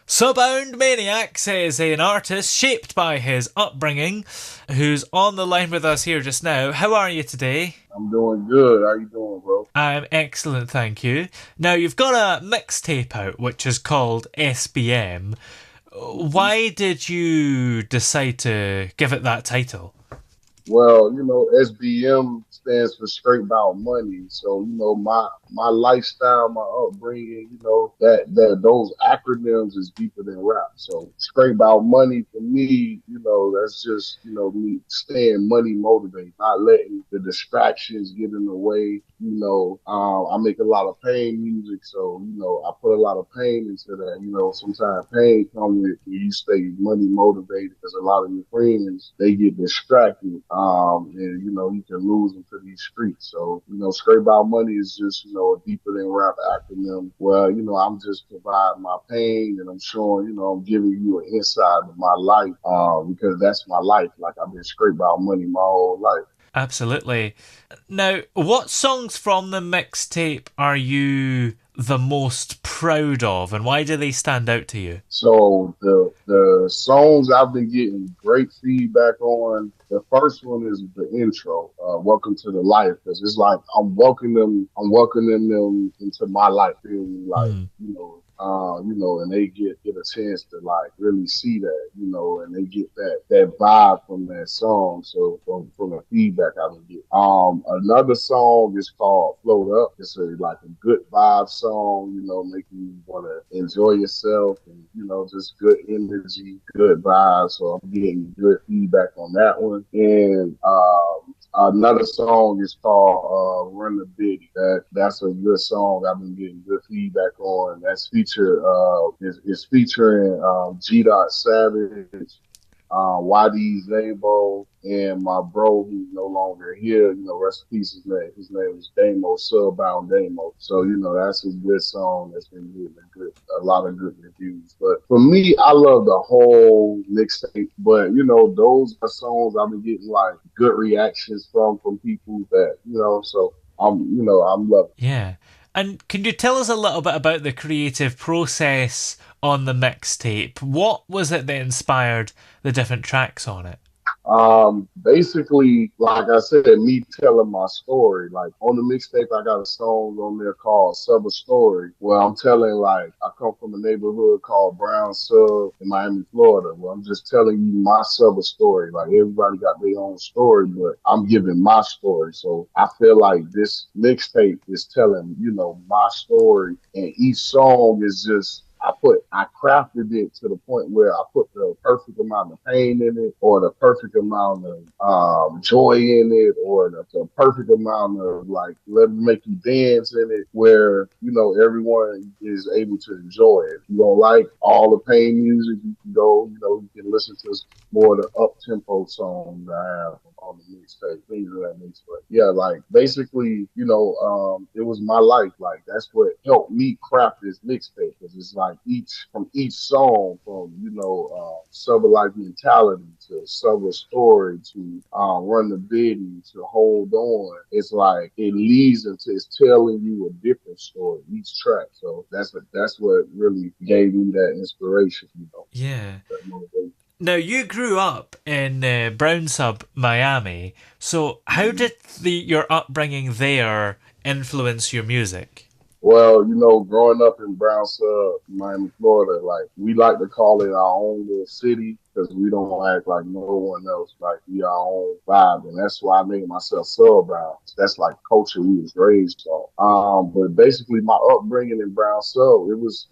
Subbound Maniax is an artist shaped by his upbringing, who's on the line with us here just now. How are you today? I'm doing good. How you doing, bro? I'm excellent, thank you. Now, you've got a mixtape out which is called SBM. Why did you decide to give it that title? Well, SBM stands for straight about money. So, my lifestyle, my upbringing, that those acronyms is deeper than rap. So straight about money for me, that's just, me staying money motivated, not letting the distractions get in the way. I make a lot of pain music, so I put a lot of pain into that. Sometimes pain comes with when you stay money motivated because a lot of your friends they get distracted, and you can lose them to these streets. So straight about money is just a deeper than rap acronym. Well, I'm just providing my pain, and I'm showing, I'm giving you an insight of my life, because that's my life. Like I've been straight about money my whole life. Absolutely. Now, what songs from the mixtape are you the most proud of, and why do they stand out to you? So the songs I've been getting great feedback on. The first one is the intro, "Welcome to the Life," because it's like I'm welcoming them into my life. Feeling like Hmm. and they get a chance to like really see that, and they get that vibe from that song. So from the feedback I've been getting. Another song is called "Float Up." It's like a good vibe song, making you want to enjoy yourself and just good energy, good vibes. So I'm getting good feedback on that one. And another song is called "Run the Biddy." That's a good song. I've been getting good feedback on. That's is featuring G. Dot Savage, YD Zabo, and my bro who's no longer here. Rest in peace. His name is Damo, Subbound Damo. So that's a good song that's been getting a lot of good reviews. But for me, I love the whole mixtape. But those are songs I've been getting like good reactions from people that So I'm loving. Yeah. And can you tell us a little bit about the creative process on the mixtape? What was it that inspired the different tracks on it? Basically, like I said, me telling my story. Like on the mixtape, I got a song on there called Sub a Story, where I'm telling like I come from a neighborhood called Brown Sub in Miami, Florida. Where I'm just telling you my sub a story. Like everybody got their own story, but I'm giving my story. So I feel like this mixtape is telling, my story, and each song is just I crafted it to the point where I put the perfect amount of pain in it, or the perfect amount of joy in it, or the perfect amount of like let me make you dance in it, where everyone is able to enjoy it. If you don't like all the pain music, you can go, you can listen to more of the up tempo songs I have on the mixtape, things of that nature. But yeah, like basically, it was my life. Like that's what helped me craft this mixtape because it's like each song, from Summer Life Mentality to Summer Story to Run the Biddy to Hold On. It's like it leads into it's telling you a different story each track. So that's what really gave me that inspiration. Yeah. That motivation. Now, you grew up in Brown Sub, Miami. So, how Mm-hmm. did your upbringing there influence your music? Well, growing up in Brown Sub, Miami, Florida, like we like to call it our own little city because we don't act like no one else. Like we our own vibe, and that's why I named myself Soul Brown. That's like culture we was raised on. But basically, my upbringing in Brown Sub, it was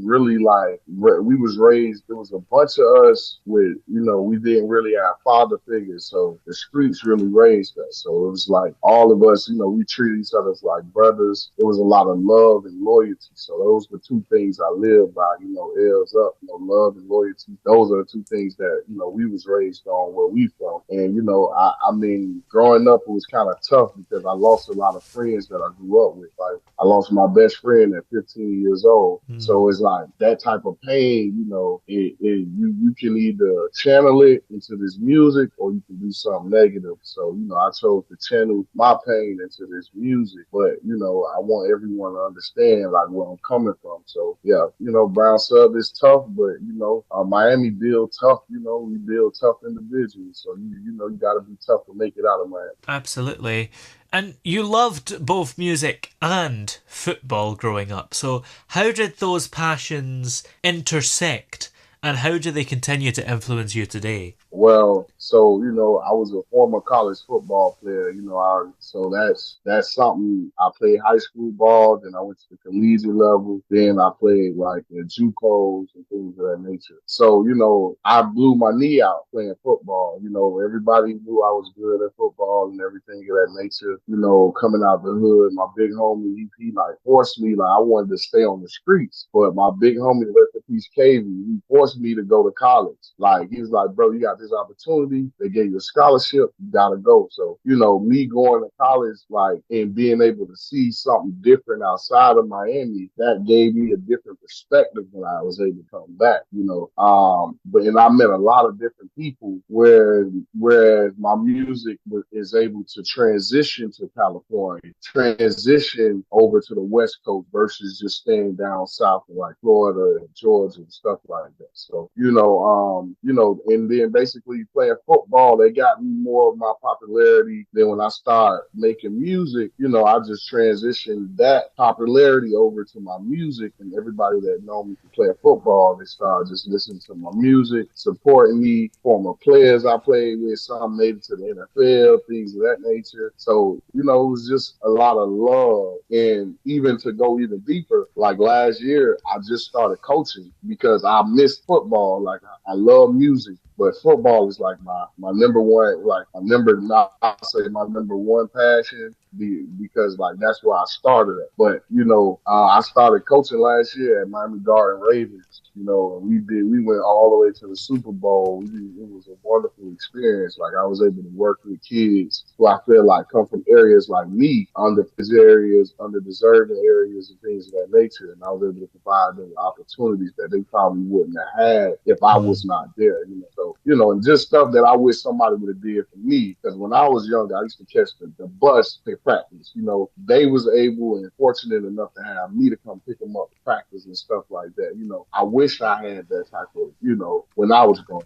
really like we was raised. There was a bunch of us with, we didn't really have father figures, so the streets really raised us. So it was like all of us, we treated each other as like brothers. It was a lot of love and loyalty. So those were two things I live by, L's up, love and loyalty. Those are of two things that, we was raised on where we from. And, I mean, growing up, it was kind of tough because I lost a lot of friends that I grew up with. Like, I lost my best friend at 15 years old. Mm. So it's like that type of pain, you can either channel it into this music or you can do something negative. So, I chose to channel my pain into this music. But, I want everyone to understand like where I'm coming from. So yeah, Brown Sub is tough, but Miami build tough, we build tough individuals. So you gotta be tough to make it out of Miami. Absolutely. And you loved both music and football growing up. So, how did those passions intersect and how do they continue to influence you today? Well, so I was a former college football player. So that's something. I played high school ball, then I went to the collegiate level. Then I played like the JUCOs and things of that nature. So I blew my knee out playing football. Everybody knew I was good at football and everything of that nature. Coming out the hood, my big homie he like forced me. Like I wanted to stay on the streets, but my big homie, rest in peace, KV, he forced me to go to college. Like he was like, bro, you got this opportunity. They gave you a scholarship. You gotta go. So, me going to college, like, and being able to see something different outside of Miami, that gave me a different perspective when I was able to come back, and I met a lot of different people where my music is able to transition to California, transition over to the West Coast versus just staying down south in like Florida and Georgia and stuff like that. So, and then basically playing football, they got me more of my popularity. Then when I start making music, I just transitioned that popularity over to my music, and everybody that know me from playing football, they started just listening to my music, supporting me, former players I played with, some made it to the NFL, things of that nature. So, it was just a lot of love. And even to go even deeper, like last year, I just started coaching because I missed football. Like I love music, but football is like my number one, like my number, not I'll say my number one passion because like that's where I started at. But I started coaching last year at Miami Garden Ravens. And we went all the way to the Super Bowl. It was a wonderful experience. Like I was able to work with kids who I feel like come from areas like me, underprivileged areas, underdeserved areas, and things of that nature. And I was able to provide them opportunities that they probably wouldn't have had if I was Mm. not there. So and just stuff that I wish somebody would have did for me. Because when I was younger, I used to catch the bus to practice. They was able and fortunate enough to have me to come pick them up to practice and stuff like that. I wish I had that type of, when I was growing.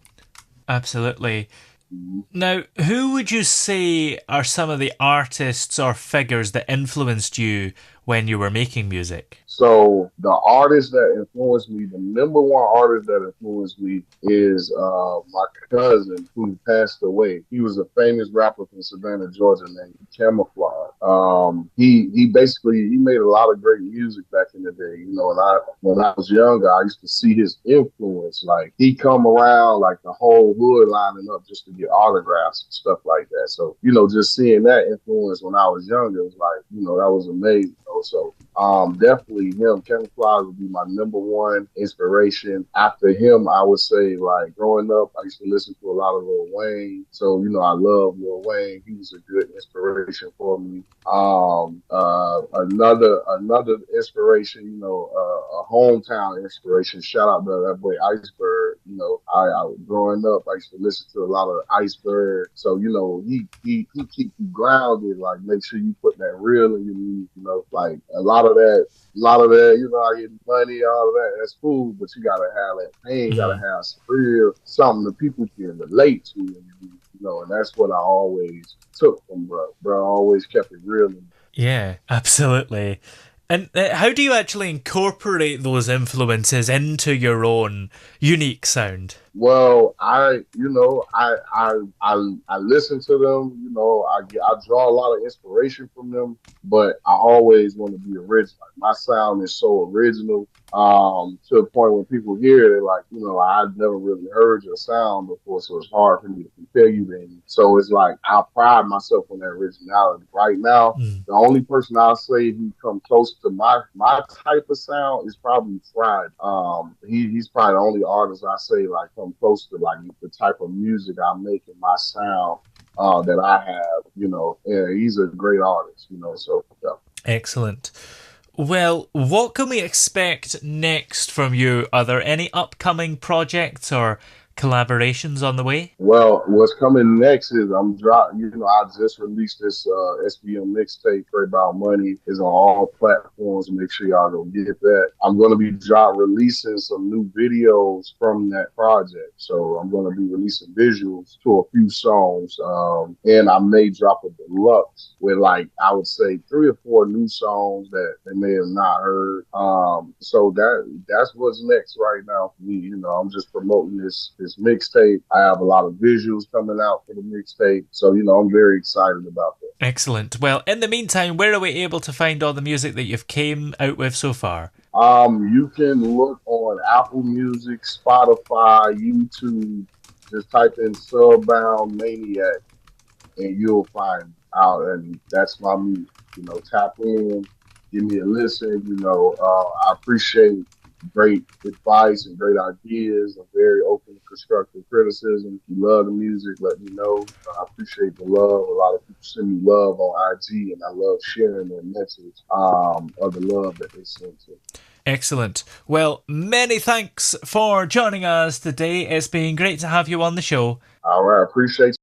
Absolutely. Mhm. Now, who would you say are some of the artists or figures that influenced you when you were making music? So the artist that influenced me, the number one artist that influenced me is my cousin who passed away. He was a famous rapper from Savannah, Georgia named Camouflage. He basically he made a lot of great music back in the day. And when I was younger, I used to see his influence. Like he come around like the whole hood lining up just to get autographs and stuff like that. So, just seeing that influence when I was younger was like, that was amazing. So definitely him. Camouflage would be my number one inspiration. After him, I would say like growing up, I used to listen to a lot of Lil Wayne. So, I love Lil Wayne. He was a good inspiration for me. Another inspiration, a hometown inspiration. Shout out to that boy Iceberg. I growing up, I used to listen to a lot of Iceberg. So, he keep you grounded, like make sure you put that real in your music, like a lot of that, I get money, all of that, that's cool, but you gotta have that pain, you gotta Mm. have some real, something that people can relate to, and that's what I always took from bro. Bro always kept it real. Yeah, absolutely. And how do you actually incorporate those influences into your own unique sound? Well, I listen to them. I draw a lot of inspiration from them, but I always want to be original. Like, my sound is so original, to the point when people hear it, they're like, I've never really heard your sound before, so it's hard for me to compare you to any. So it's like I pride myself on that originality. Right now, Mm. the only person I'll say who come close to my type of sound is probably Fried. He's probably the only artist I say like come close to like the type of music I make and my sound that I have. And he's a great artist. So yeah. Excellent. Well, what can we expect next from you? Are there any upcoming projects or collaborations on the way? Well, what's coming next is I'm drop. I just released this SBM mixtape. Straight About Money is on all platforms. Make sure y'all go get that. I'm gonna be releasing some new videos from that project. So I'm gonna be releasing visuals to a few songs, and I may drop a deluxe with like I would say 3 or 4 new songs that they may have not heard. So that's what's next right now for me. I'm just promoting this mixtape. I have a lot of visuals coming out for the mixtape. So, I'm very excited about that. Excellent. Well, in the meantime, where are we able to find all the music that you've came out with so far? You can look on Apple Music, Spotify, YouTube. Just type in Subbound Maniac and you'll find out. And that's my music. Tap in, give me a listen. I appreciate great advice and great ideas. I'm very open to constructive criticism. If you love the music, let me know. I appreciate the love. A lot of people send me love on IG, and I love sharing their message of the love that they send to me. Excellent. Well, many thanks for joining us today. It's been great to have you on the show. All right. Appreciate